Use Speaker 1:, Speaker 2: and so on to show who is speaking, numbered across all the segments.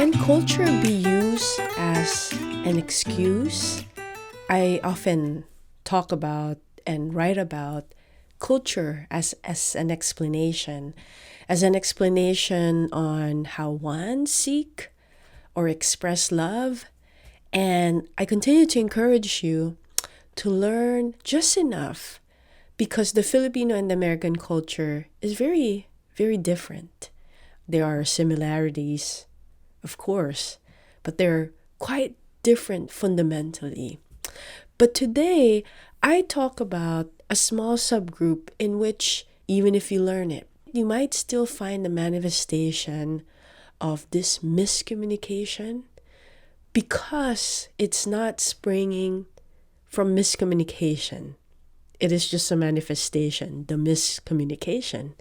Speaker 1: Can culture be used as an excuse? I often talk about and write about culture as as an explanation on how one seek or express love. And I continue to encourage you to learn just enough because the Filipino and American culture is very, very different. There are similarities, of course, but they're quite different fundamentally. But today, I talk about a small subgroup in which, even if you learn it, you might still find the manifestation of this miscommunication because it's not springing from miscommunication. It is just a manifestation, the miscommunication,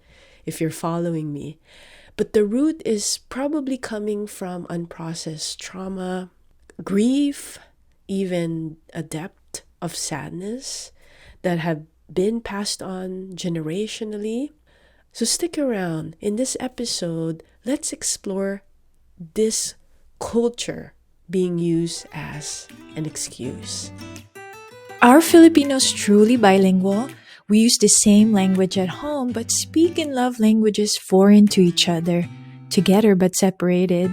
Speaker 1: if you're following me. But the root is probably coming from unprocessed trauma, grief, even a depth of sadness that have been passed on generationally. So stick around. In this episode, let's explore this culture being used as an excuse.
Speaker 2: Are Filipinos truly bilingual? We use the same language at home but speak in love languages foreign to each other, together but separated.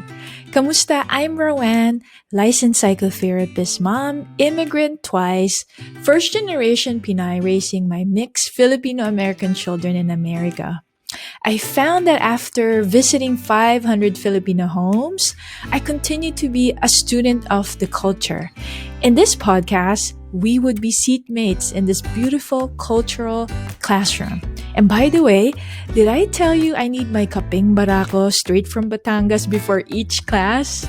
Speaker 2: Kamusta? I'm Roanne, licensed psychotherapist mom, immigrant twice, first generation Pinoy raising my mixed Filipino-American children in America. I found that after visiting 500 Filipino homes, I continue to be a student of the culture. In this podcast, we would be seatmates in this beautiful cultural classroom. And by the way, did I tell you I need my kaping barako straight from Batangas before each class?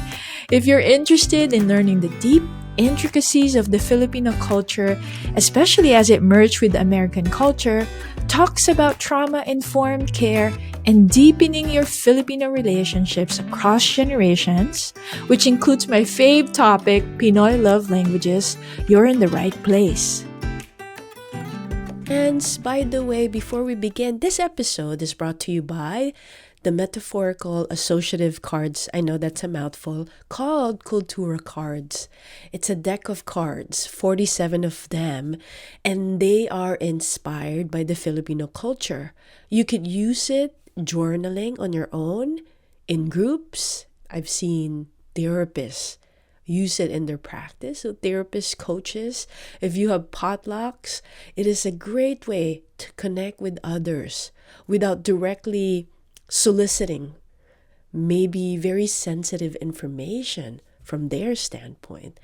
Speaker 2: If you're interested in learning the deep intricacies of the Filipino culture, especially as it merged with American culture, talks about trauma-informed care and deepening your Filipino relationships across generations, which includes my fave topic, Pinoy love languages, you're in the right place.
Speaker 1: And by the way, before we begin, this episode is brought to you by the metaphorical associative cards, I know that's a mouthful, called Cultura cards. It's a deck of cards, 47 of them, and they are inspired by the Filipino culture. You could use it journaling on your own, in groups. I've seen therapists use it in their practice, so therapists, coaches. If you have potlucks, it is a great way to connect with others without directly soliciting maybe very sensitive information from their standpoint.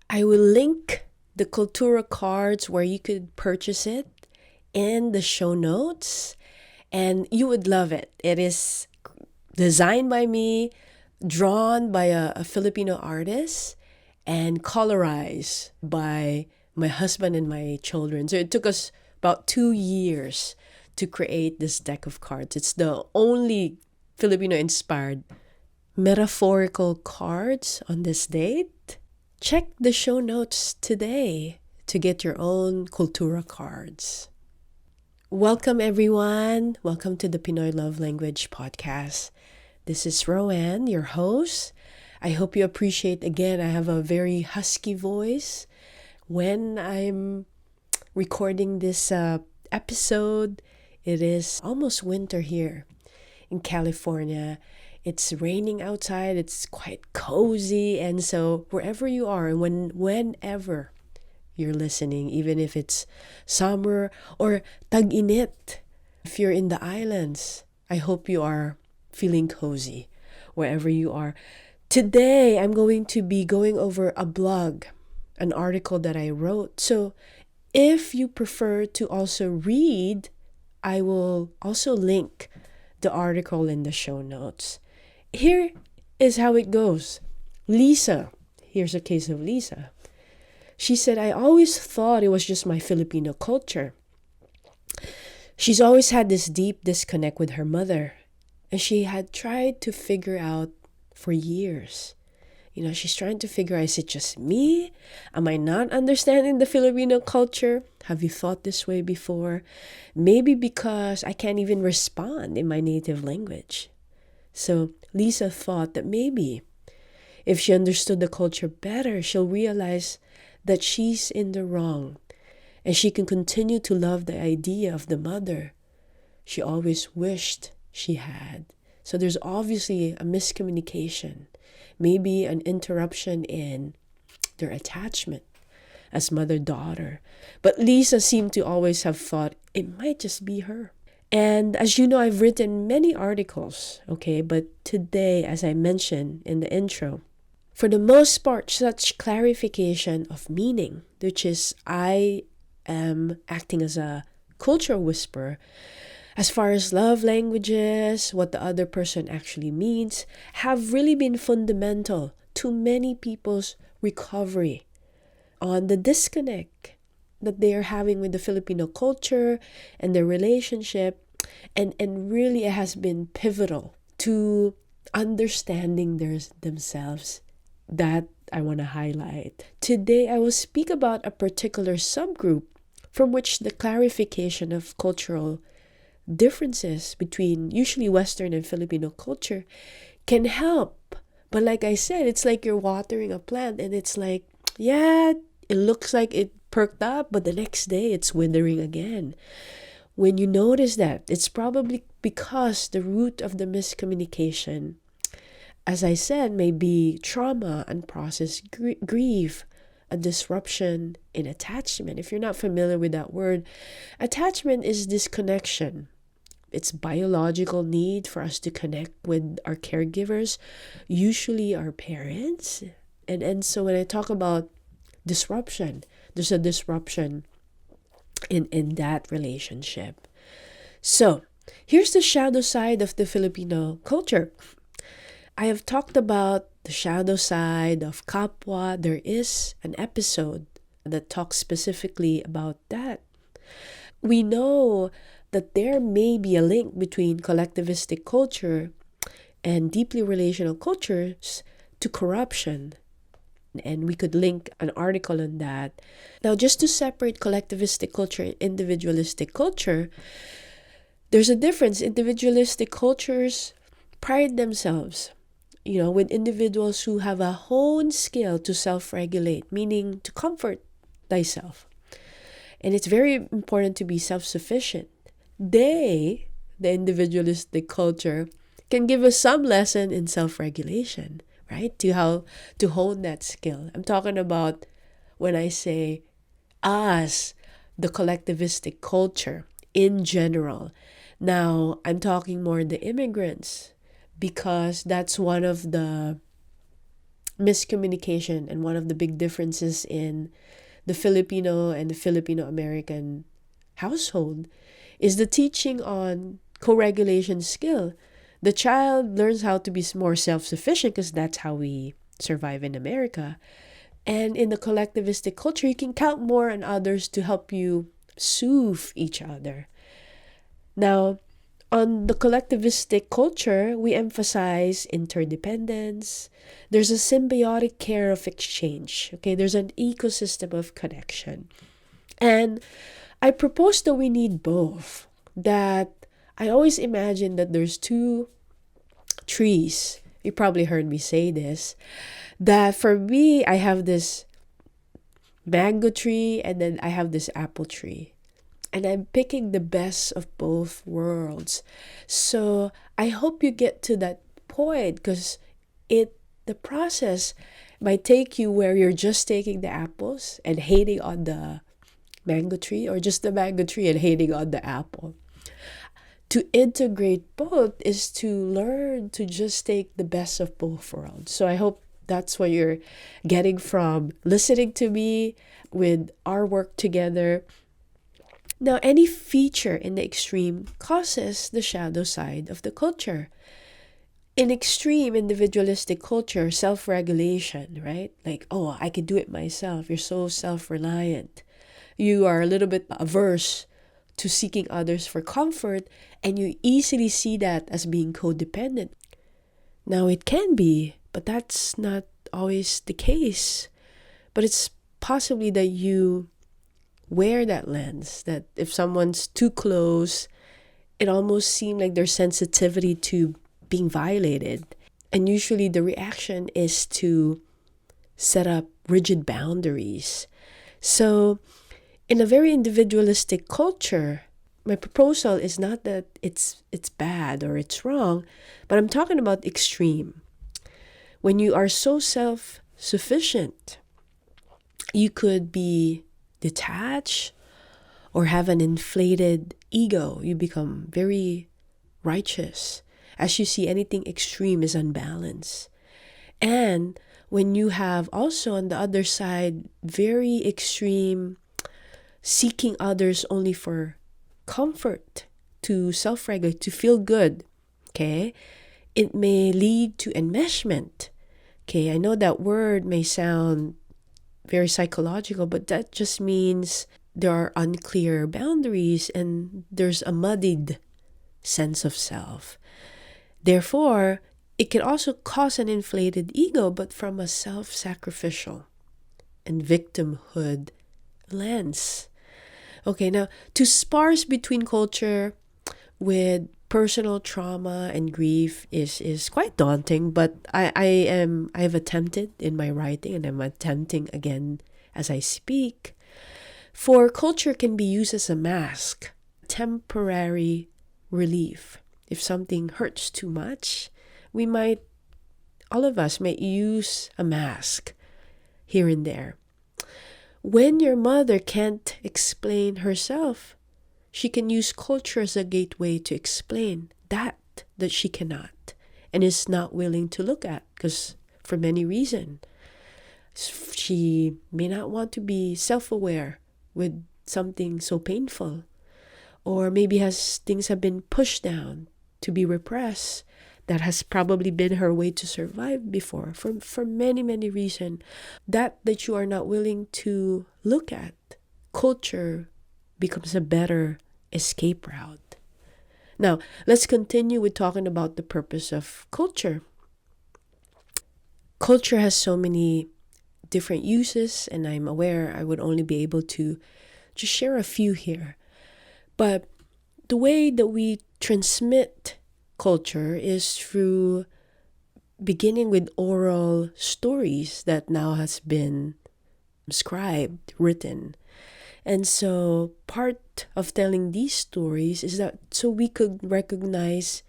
Speaker 1: I will link the Cultura cards where you could purchase it in the show notes, and you would love it. It is designed by me, drawn by a Filipino artist, and colorized by my husband and my children. So it took us about 2 years to create this deck of cards. It's the only Filipino-inspired metaphorical cards on this date. Check the show notes today to get your own Cultura cards. Welcome, everyone. Welcome to the Pinoy Love Language Podcast. This is Roanne, your host. I hope you appreciate, again, I have a very husky voice when I'm recording this episode. It is almost winter here in California. It's raining outside. It's quite cozy. And so wherever you are and whenever you're listening, even if it's summer or tag-init, if you're in the islands, I hope you are feeling cozy wherever you are. Today, I'm going to be going over a blog, an article that I wrote. So if you prefer to also read, I will also link the article in the show notes. Here is how it goes. Lisa, here's a case of Lisa. She said, I always thought it was just my Filipino culture. She's always had this deep disconnect with her mother, and she had tried to figure out for years. She's trying to figure out, is it just me? Am I not understanding the Filipino culture? Have you thought this way before? Maybe because I can't even respond in my native language. So Lisa thought that maybe If she understood the culture better, she'll realize that she's in the wrong, and she can continue to love the idea of the mother she always wished she had. So there's obviously a miscommunication, maybe an interruption in their attachment as mother-daughter. But Lisa seemed to always have thought it might just be her. And as you know, I've written many articles, okay? But today, as I mentioned in the intro, for the most part, such clarification of meaning, which is I am acting as a cultural whisperer, as far as love languages, what the other person actually means, have really been fundamental to many people's recovery on the disconnect that they are having with the Filipino culture and their relationship. And really, it has been pivotal to understanding themselves. That I want to highlight. Today, I will speak about a particular subgroup from which the clarification of cultural differences between usually Western and Filipino culture can help. But like I said, it's like you're watering a plant and it's like, yeah, it looks like it perked up, but the next day it's withering again. When you notice that, it's probably because the root of the miscommunication, as I said, may be trauma, unprocessed grief, a disruption in attachment. If you're not familiar with that word, attachment is disconnection. It's biological need for us to connect with our caregivers, usually our parents. And so when I talk about disruption, there's a disruption in that relationship. So here's the shadow side of the Filipino culture. I have talked about the shadow side of kapwa. There is an episode that talks specifically about that. We know that there may be a link between collectivistic culture and deeply relational cultures to corruption. And we could link an article on that. Now, just to separate collectivistic culture and individualistic culture, there's a difference. Individualistic cultures pride themselves, with individuals who have a honed skill to self-regulate, meaning to comfort thyself. And it's very important to be self-sufficient. The individualistic culture, can give us some lesson in self-regulation, right? To how to hone that skill. I'm talking about when I say us, the collectivistic culture in general. Now, I'm talking more the immigrants, because that's one of the miscommunication and one of the big differences in the Filipino and the Filipino American household is the teaching on co-regulation skill. The child learns how to be more self-sufficient because that's how we survive in America. And in the collectivistic culture, you can count more on others to help you soothe each other. Now, on the collectivistic culture, we emphasize interdependence. There's a symbiotic care of exchange. Okay, there's an ecosystem of connection. And I propose that we need both. That I always imagine that there's two trees. You probably heard me say this. That for me, I have this mango tree and then I have this apple tree. And I'm picking the best of both worlds. So I hope you get to that point, because the process might take you where you're just taking the apples and hating on the mango tree, or just the mango tree and hating on the apple. To integrate both is to learn to just take the best of both worlds. So I hope that's what you're getting from listening to me with our work together. Now, any feature in the extreme causes the shadow side of the culture. In extreme individualistic culture, self-regulation, right? Like, oh, I can do it myself. You're so self-reliant. You are a little bit averse to seeking others for comfort, and you easily see that as being codependent. Now, it can be, but that's not always the case. But it's possibly that you wear that lens, that if someone's too close, it almost seems like their sensitivity to being violated. And usually the reaction is to set up rigid boundaries. So in a very individualistic culture, my proposal is not that it's bad or it's wrong, but I'm talking about extreme. When you are so self-sufficient, you could be detached or have an inflated ego. You become very righteous. As you see, anything extreme is unbalanced. And when you have also on the other side very extreme seeking others only for comfort, to self-regulate, to feel good, okay, it may lead to enmeshment. Okay, I know that word may sound very psychological, but that just means there are unclear boundaries and there's a muddied sense of self. Therefore, it can also cause an inflated ego, but from a self-sacrificial and victimhood lens. Okay, now to sparse between culture with personal trauma and grief is quite daunting, but I've attempted in my writing and I'm attempting again as I speak. For culture can be used as a mask, temporary relief. If something hurts too much, all of us might use a mask here and there. When your mother can't explain herself, she can use culture as a gateway to explain that she cannot and is not willing to look at, because for many reasons. She may not want to be self-aware with something so painful, or maybe things have been pushed down to be repressed. That has probably been her way to survive before for many reasons that you are not willing to look at. Culture becomes a better escape route. Now, let's continue with talking about the purpose of culture. Culture has so many different uses, and I'm aware I would only be able to just share a few here. But the way that we transmit culture is through beginning with oral stories that now has been scribed, written. And so part of telling these stories is that so we could recognize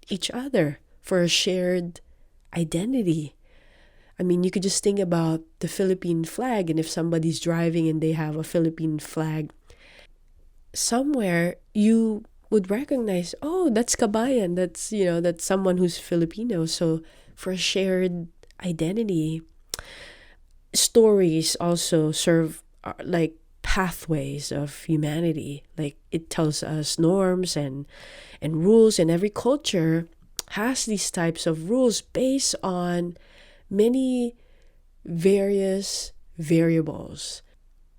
Speaker 1: each other for a shared identity. I mean, you could just think about the Philippine flag, and if somebody's driving and they have a Philippine flag, somewhere you would recognize, oh, that's kabayan, that's someone who's Filipino. So for a shared identity, stories also serve like pathways of humanity. Like it tells us norms and rules, and every culture has these types of rules based on many various variables.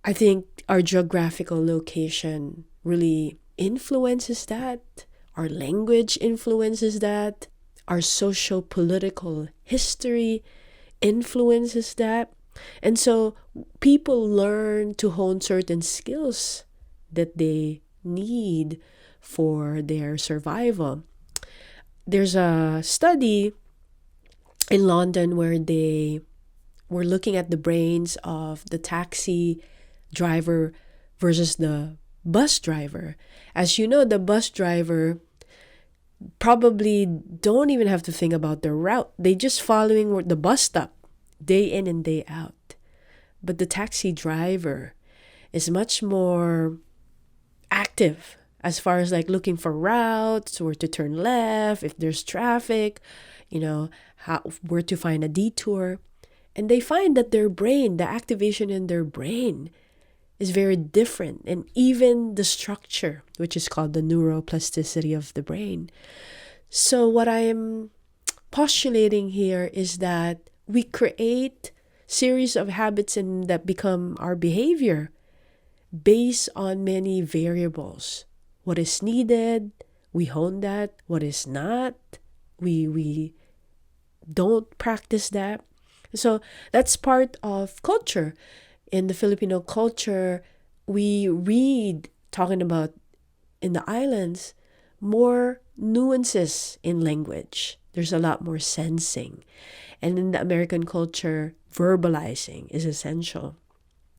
Speaker 1: I think our geographical location really influences that. Our language influences that. Our socio-political history influences that. And so people learn to hone certain skills that they need for their survival. There's a study in London where they were looking at the brains of the taxi driver versus the bus driver. As you know, the bus driver probably don't even have to think about their route. They just following the bus stop day in and day out. But the taxi driver is much more active as far as like looking for routes, where to turn left, if there's traffic, where to find a detour. And they find that their brain, the activation in their brain is very different. And even the structure, which is called the neuroplasticity of the brain. So what I am postulating here is that we create series of habits and that become our behavior based on many variables. What is needed, we hone that. What is not, we don't practice that. So that's part of culture. In the Filipino culture, we read, talking about in the islands, more nuances in language. There's a lot more sensing. And in the American culture, verbalizing is essential.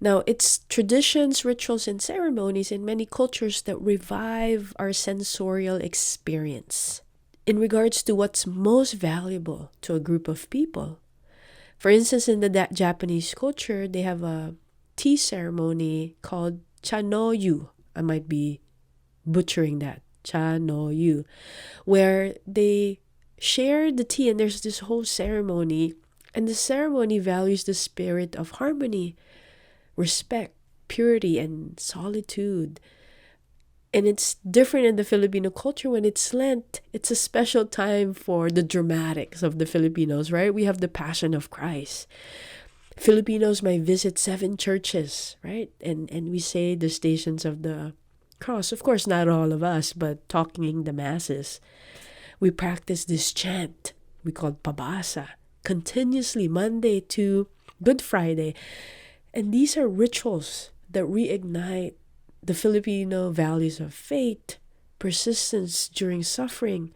Speaker 1: Now, it's traditions, rituals, and ceremonies in many cultures that revive our sensorial experience in regards to what's most valuable to a group of people. For instance, in the Japanese culture, they have a tea ceremony called chanoyu. I might be butchering that. Chanoyu, where they share the tea, and there's this whole ceremony, and the ceremony values the spirit of harmony, respect, purity, and solitude. And it's different in the Filipino culture. When it's Lent, it's a special time for the dramatics of the Filipinos, right? We have the Passion of Christ. Filipinos might visit 7 churches, right? And we say the Stations of the Cross. Of course, not all of us, but talking the masses. We practice this chant we call pabasa continuously Monday to Good Friday. And these are rituals that reignite the Filipino values of faith, persistence during suffering,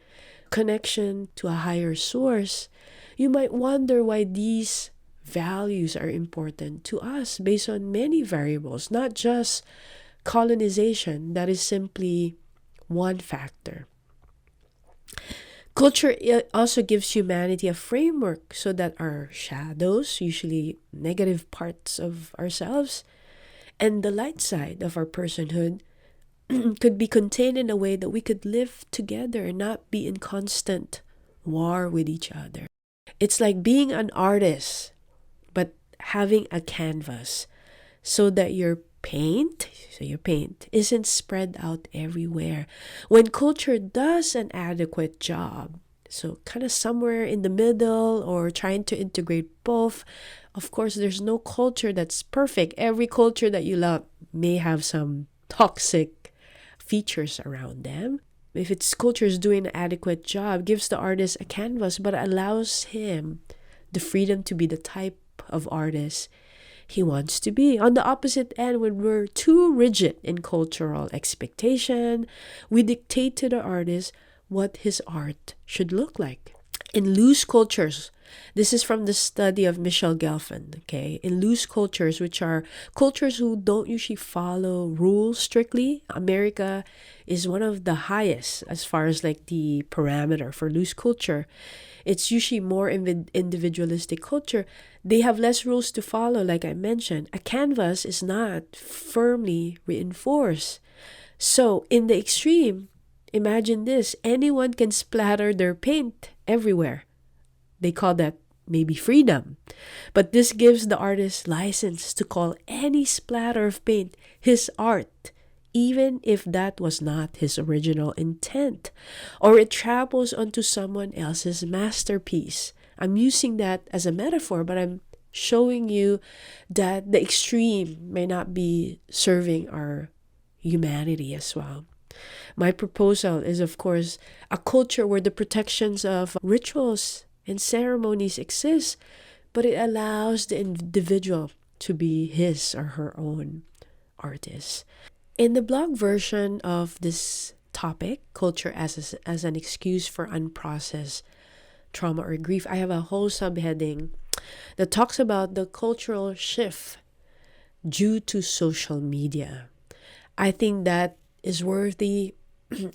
Speaker 1: connection to a higher source. You might wonder why these values are important to us based on many variables, not just colonization. That is simply one factor. Culture also gives humanity a framework so that our shadows, usually negative parts of ourselves, and the light side of our personhood could be contained in a way that we could live together and not be in constant war with each other. It's like being an artist, but having a canvas so that your paint isn't spread out everywhere. When culture does an adequate job, so kind of somewhere in the middle or trying to integrate both, of course, there's no culture that's perfect. Every culture that you love may have some toxic features around them. If its culture is doing an adequate job, gives the artist a canvas, but allows him the freedom to be the type of artist he wants to be. On the opposite end, when we're too rigid in cultural expectation, we dictate to the artist what his art should look like. In loose cultures, this is from the study of Michel Gelfand, okay? In loose cultures, which are cultures who don't usually follow rules strictly, America is one of the highest as far as like the parameter for loose culture. It's usually more individualistic culture. They have less rules to follow, like I mentioned. A canvas is not firmly reinforced. So, in the extreme, imagine this. Anyone can splatter their paint everywhere. They call that maybe freedom. But this gives the artist license to call any splatter of paint his art, even if that was not his original intent, or it travels onto someone else's masterpiece. I'm using that as a metaphor, but I'm showing you that the extreme may not be serving our humanity as well. My proposal is, of course, a culture where the protections of rituals and ceremonies exist, but it allows the individual to be his or her own artist. In the blog version of this topic, culture as an excuse for unprocessed trauma or grief, I have a whole subheading that talks about the cultural shift due to social media. I think that is worthy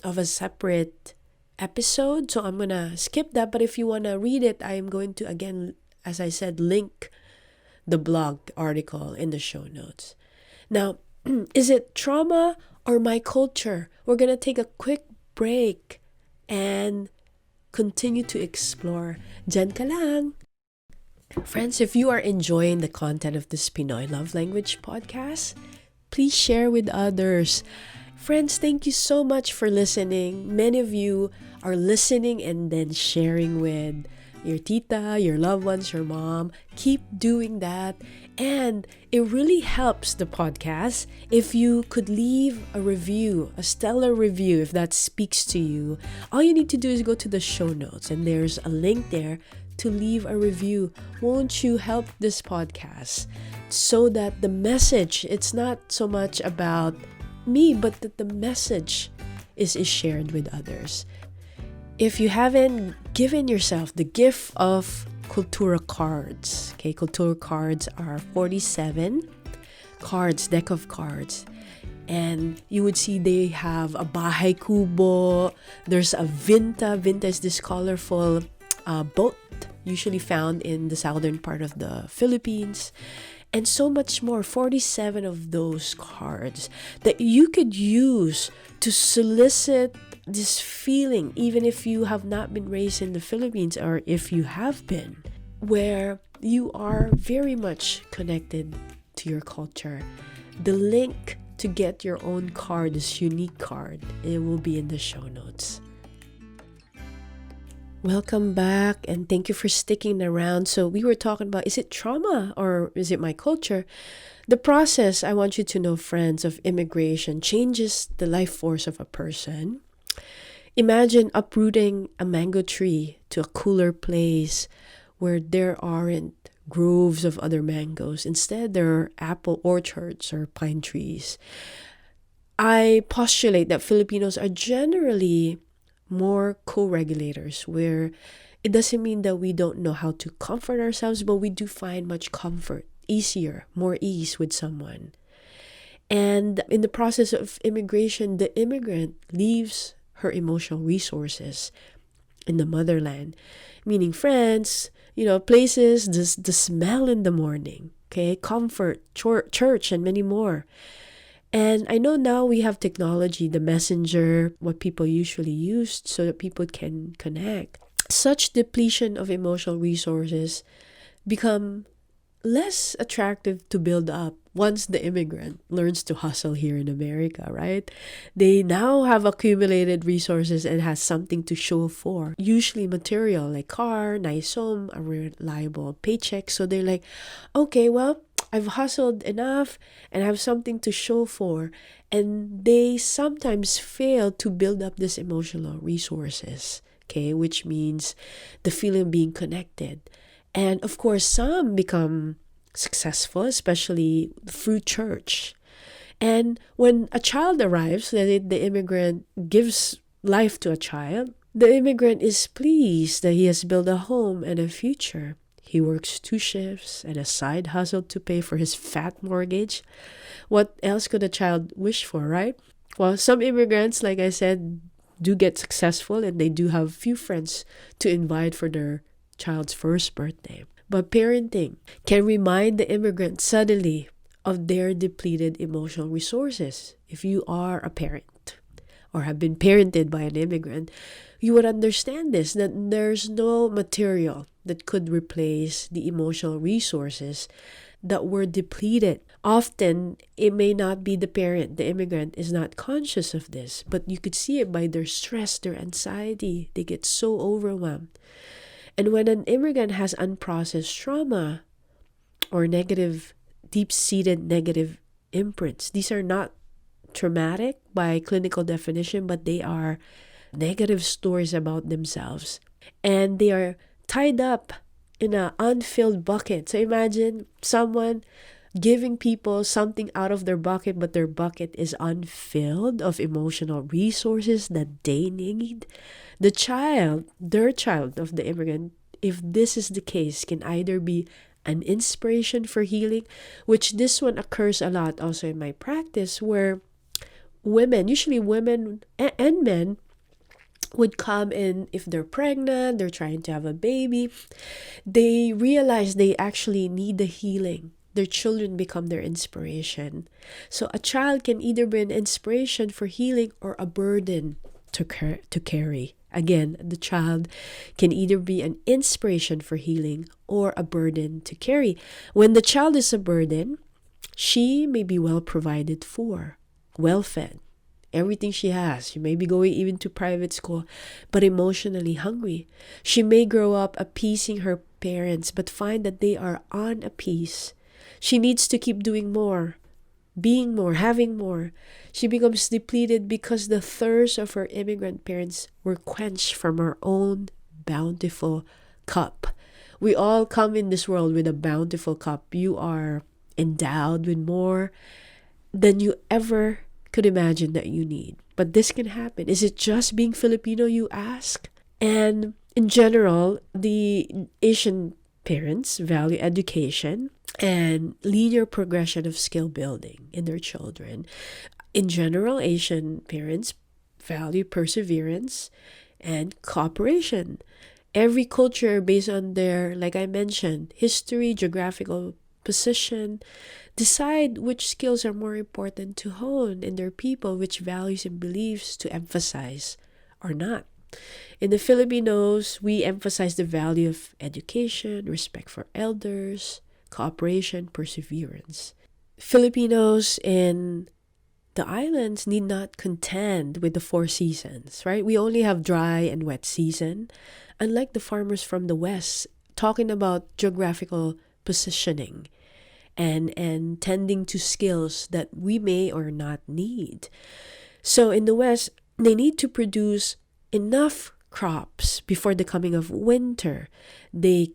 Speaker 1: of a separate episode, so I'm gonna skip that. But if you wanna read it, I am going to, again, as I said, link the blog article in the show notes. Now, is it trauma or my culture? We're gonna take a quick break and continue to explore. Diyan ka lang. Friends, if you are enjoying the content of this Pinoy Love Language podcast, please share with others. Friends, thank you so much for listening. Many of you are listening and then sharing with your tita, your loved ones, your mom. Keep doing that. And it really helps the podcast if you could leave a review, a stellar review, if that speaks to you. All you need to do is go to the show notes and there's a link there to leave a review. Won't you help this podcast so that the message, it's not so much about me, but that the message is shared with others. If you haven't given yourself the gift of Kultura cards, okay, Kultura cards are 47 cards, deck of cards. And you would see they have a bahay kubo, there's a vinta. Vinta is this colorful boat usually found in the southern part of the Philippines, and so much more. 47 of those cards that you could use to solicit this feeling, even if you have not been raised in the Philippines, or if you have been, where you are very much connected to your culture. The link to get your own card, this unique card, it will be in the show notes. Welcome back, and thank you for sticking around. So we were talking about, is it trauma or is it my culture? The process, I want you to know, friends, of immigration changes the life force of a person. Imagine uprooting a mango tree to a cooler place where there aren't groves of other mangoes. Instead, there are apple orchards or pine trees. I postulate that Filipinos are generally more co-regulators, where it doesn't mean that we don't know how to comfort ourselves, but we do find much comfort, easier, more ease with someone. And in the process of immigration, the immigrant leaves her emotional resources in the motherland, meaning friends, places, the smell in the morning, okay, comfort, church, and many more. And I know now we have technology, the messenger, what people usually use so that people can connect. Such depletion of emotional resources become less attractive to build up once the immigrant learns to hustle here in America, right? They now have accumulated resources and has something to show for, usually material like car, nice home, a reliable paycheck. So they're like, okay, well, I've hustled enough and I have something to show for. And they sometimes fail to build up this emotional resources, okay, which means the feeling of being connected. And of course, some become successful, especially through church. And when a child arrives, the immigrant gives life to a child, the immigrant is pleased that he has built a home and a future. He works 2 shifts and a side hustle to pay for his fat mortgage. What else could a child wish for, right? Well, some immigrants, like I said, do get successful and they do have few friends to invite for their child's first birthday. But parenting can remind the immigrant suddenly of their depleted emotional resources. If you are a parent or have been parented by an immigrant, you would understand this, that there's no material that could replace the emotional resources that were depleted. Often, it may not be the parent. The immigrant is not conscious of this, but you could see it by their stress, their anxiety. They get so overwhelmed. And when an immigrant has unprocessed trauma or deep-seated negative imprints, these are not traumatic by clinical definition, but they are negative stories about themselves. And they are tied up in an unfilled bucket. So imagine someone giving people something out of their bucket, but their bucket is unfilled of emotional resources that they need. Their child of the immigrant, if this is the case, can either be an inspiration for healing, which this one occurs a lot also in my practice, where women, usually women and men, would come in if they're pregnant, they're trying to have a baby. They realize they actually need the healing. Their children become their inspiration. So a child can either be an inspiration for healing or a burden to carry. Again, the child can either be an inspiration for healing or a burden to carry. When the child is a burden, she may be well provided for, well fed, everything she has. She may be going even to private school, but emotionally hungry. She may grow up appeasing her parents, but find that they are unappeased. She needs to keep doing more, being more, having more. She becomes depleted because the thirst of her immigrant parents were quenched from her own bountiful cup. We all come in this world with a bountiful cup. You are endowed with more than you ever could imagine that you need. But this can happen. Is it just being Filipino, you ask? And in general, the Asian parents value education and linear progression of skill building in their children. In general, Asian parents value perseverance and cooperation. Every culture, based on their, like I mentioned, history, geographical position, decide which skills are more important to hone in their people, which values and beliefs to emphasize or not. In the Filipinos, we emphasize the value of education, respect for elders, cooperation, perseverance. Filipinos in the islands need not contend with the four seasons, right? We only have dry and wet season. Unlike the farmers from the West, talking about geographical positioning and tending to skills that we may or not need. So in the West, they need to produce enough crops before the coming of winter. They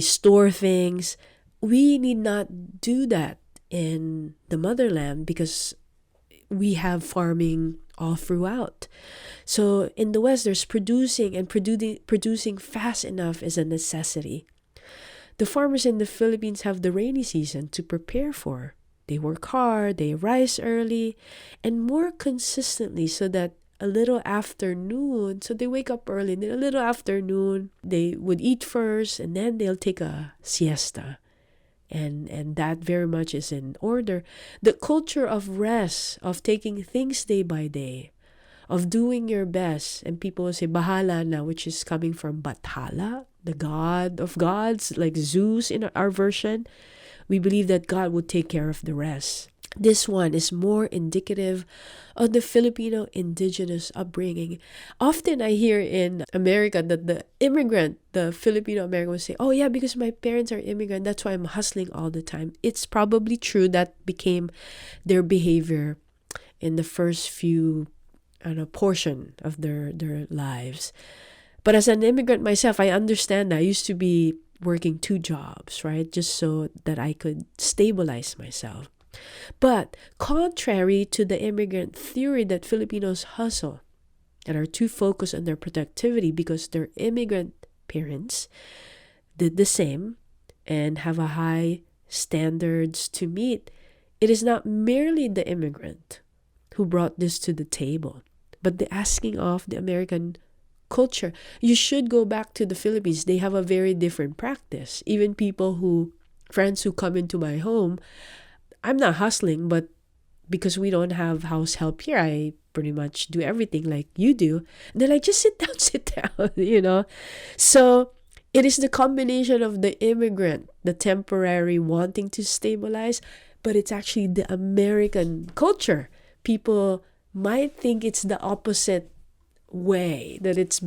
Speaker 1: store things. We need not do that in the motherland because we have farming all throughout. So in the West, there's producing fast enough is a necessity. The farmers in the Philippines have the rainy season to prepare for. They work hard, they rise early, and more consistently so that a little afternoon, so they wake up early, and then a little afternoon, they would eat first, and then they'll take a siesta. And that very much is in order. The culture of rest, of taking things day by day, of doing your best, and people will say bahala na, which is coming from Bathala, the god of gods, like Zeus in our version. We believe that God would take care of the rest. This one is more indicative of the Filipino indigenous upbringing. Often I hear in America that the Filipino American will say, oh yeah, because my parents are immigrant, that's why I'm hustling all the time. It's probably true that became their behavior in the first few portion of their lives. But as an immigrant myself, I understand that I used to be working two jobs, right? Just so that I could stabilize myself. But contrary to the immigrant theory that Filipinos hustle and are too focused on their productivity because their immigrant parents did the same and have a high standards to meet, it is not merely the immigrant who brought this to the table, but the asking of the American culture. You should go back to the Philippines. They have a very different practice. Even friends who come into my home, I'm not hustling, but because we don't have house help here, I pretty much do everything like you do. And they're like, just sit down. So it is the combination of the immigrant, the temporary wanting to stabilize, but it's actually the American culture. People might think it's the opposite way, that it's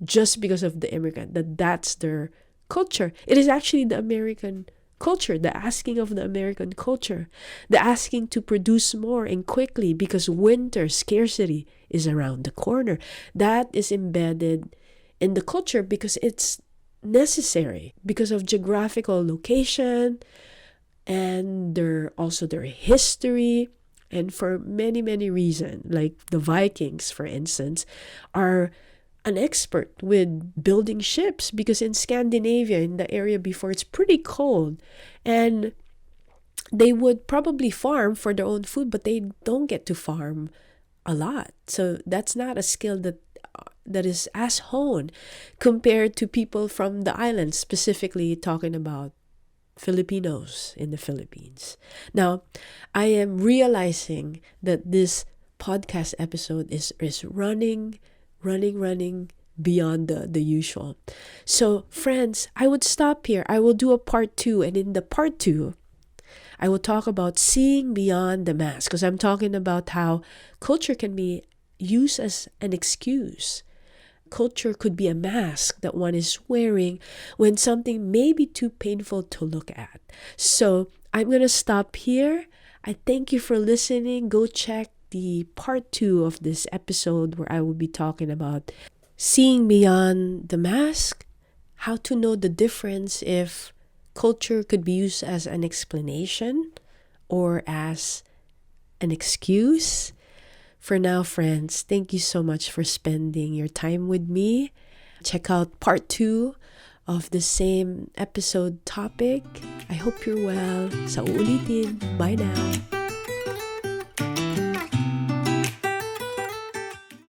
Speaker 1: just because of the immigrant, that's their culture. It is actually the American culture, the asking of the American culture, the asking to produce more and quickly because winter scarcity is around the corner. That is embedded in the culture because it's necessary because of geographical location and their history. And for many, many reasons, like the Vikings, for instance, are an expert with building ships because in Scandinavia, in the area before, it's pretty cold. And they would probably farm for their own food, but they don't get to farm a lot. So that's not a skill that is as honed compared to people from the islands, specifically talking about Filipinos in the Philippines. Now, I am realizing that this podcast episode is running beyond the usual. So, friends, I would stop here. I will do a part 2, and in the part 2, I will talk about seeing beyond the mask, because I'm talking about how culture can be used as an excuse. Culture could be a mask that one is wearing when something may be too painful to look at. So I'm going to stop here. I thank you for listening. Go check the part 2 of this episode where I will be talking about seeing beyond the mask, how to know the difference if culture could be used as an explanation or as an excuse For now, friends, thank you so much for spending your time with me. Check out part 2 of the same episode topic. I hope you're well. Sa uulitin. Bye now.